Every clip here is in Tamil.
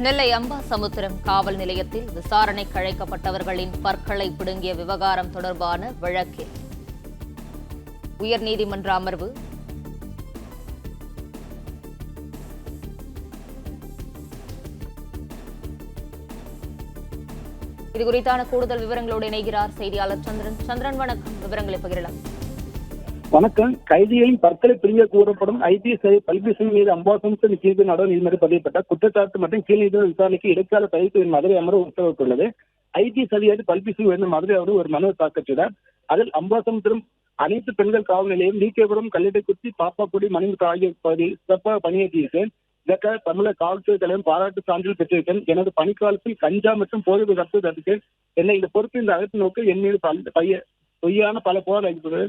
நெல்லை அம்பாசமுத்திரம் காவல் நிலையத்தில் விசாரணைக்கு அழைக்கப்பட்டவர்களின் பற்களை பிடுங்கிய விவகாரம் தொடர்பான வழக்கில் உயர்நீதிமன்ற அமர்வு இதுகுறித்தான கூடுதல் விவரங்களோடு இணைகிறார் செய்தியாளர் சந்திரன். சந்திரன், வணக்கம். விவரங்களை பகிரலாம். வணக்கம். கைதிகளின் பற்களை பிரிங்க கூறப்படும் ஐபிஎஸ் பல்பிசிங் மீது அம்பாசமுத்திரம் கீழ் நடுவர் நீதிமன்றம் பதியப்பட்ட குற்றச்சாட்டு மற்றும் கீழ் நீதிமன்ற விசாரணைக்கு இடைக்கால பதிவு மதுரை அமர்வு உத்தரவிட்டுள்ளது. ஐபிஎஸ் அதிகாரி பல்பிசிங் உயர்ந்த மதுரை அவர் ஒரு மனுவை தாக்கல் செய்தார். அதில் அம்பாசமுத்திரம் அனைத்து பெண்கள் காவல் நிலையம், நீக்கேபுரம், கல்லிடைக்குச்சி, பாப்பாக்குடி, மணிமுத்து ஆகிய பகுதியில் சிறப்பாக பணியாற்றியிருக்கேன். இதற்காக தமிழக காவல்துறை தலைவர் பாராட்டு சான்றிதழ் பெற்றிருக்கேன். எனது பணிக்காலத்தில் கஞ்சா மற்றும் போதை தடுப்பு தடுக்கிறேன். என்னை இந்த பொறுப்பு இந்த அழைப்பு நோக்க என் மீது பொய்யான பல புகார் அளித்துள்ளது.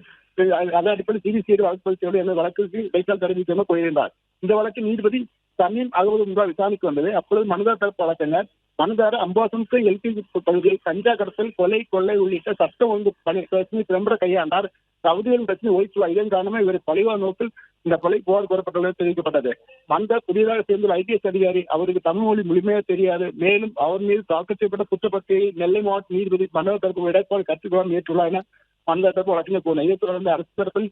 அதன் அடிப்படையில் சிபிசிஐடி வழக்கு எனது வழக்குக்கு இடைக்கால தடை கோரினார். இந்த வழக்கில் நீதிபதி தமீம் அகமது முன்பாக விசாரணைக்கு வந்தது. அப்பொழுது மனுதாரர் தரப்பு வழக்கறிஞர் மனுதாரர் அம்பாசமுத்திரம் எல்பிஜி பகுதியில் கஞ்சா கடத்தல், கொள்ளை உள்ளிட்ட சட்ட ஒழுங்கு பிரச்சனை திறம்பட கையாண்டார். சவுதியின் பிரச்சனை ஓய்வு இதன் காரணமாக இவர் பழிவான நோக்கில் இந்த கொலை புகார் கூறப்பட்டுள்ளது தெரிவிக்கப்பட்டது. மனுதாரர் புதிதாக சேர்ந்துள்ள ஐபிஎஸ் அதிகாரி அவருக்கு தமிழ் மொழி முழுமையாக தெரியாது. மேலும் அவர் மீது தாக்கல் செய்யப்பட்ட குற்றப்பத்திரிகை நெல்லை மாவட்ட நீதிபதி மனுதாரர் தரப்பு இடைப்பாடு கற்றுக்கொள்ள ஏற்றுள்ளார் என மனுதாரர் தரப்பு வழக்கில் கூறினார். இதைத் தொடர்ந்து அரசு தரப்பில்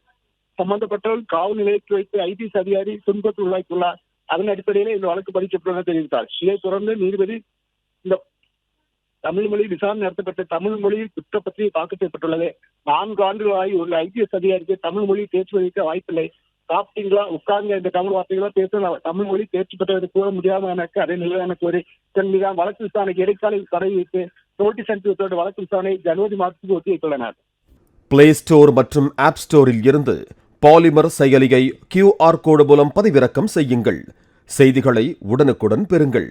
சம்பந்தப்பட்டவர்கள் காவல் நிலையத்தில் வைத்து ஐபிஎஸ் அதிகாரி துன்பத்தில் உள்ளாக்கியுள்ளார். அதன் அடிப்படையில் இந்த வழக்கு பதிக்கப்பட்டுள்ளது தெரிவித்தார். இதைத் தொடர்ந்து நீதிபதி இந்த தமிழ் மொழி விசாரணை நடத்தப்பட்ட தமிழ் மொழியில் குற்றப்பத்திரிகை தாக்கல் செய்யப்பட்டுள்ளது. 4 ஆண்டுகளாகி உள்ள ஐபிஎஸ் அதிகாரிக்கு தமிழ் மொழி தேர்ச்சி வைக்க வாய்ப்பில்லை. சாப்பிட்டீங்களா, உட்கார்ந்து இந்த தமிழ் வார்த்தைகளா பேச தமிழ் மொழி தேர்ச்சி பெற்றதை கூற முடியாம எனக்கு அதே நிலையான கோரி தன் மீதான வழக்கு விசாரணைக்கு இடைக்கால தடை வைத்து நோட்டீஸ் அனுப்பி வழக்கு விசாரணை ஜனவரி மாதத்துக்கு ஒத்திவைத்துள்ளனர். பிளே ஸ்டோர் மற்றும் ஆப் ஸ்டோரில் இருந்து பாலிமர் செயலியை QR கோடு மூலம் பதிவிறக்கம் செய்யுங்கள். செய்திகளை உடனுக்குடன் பெறுங்கள்.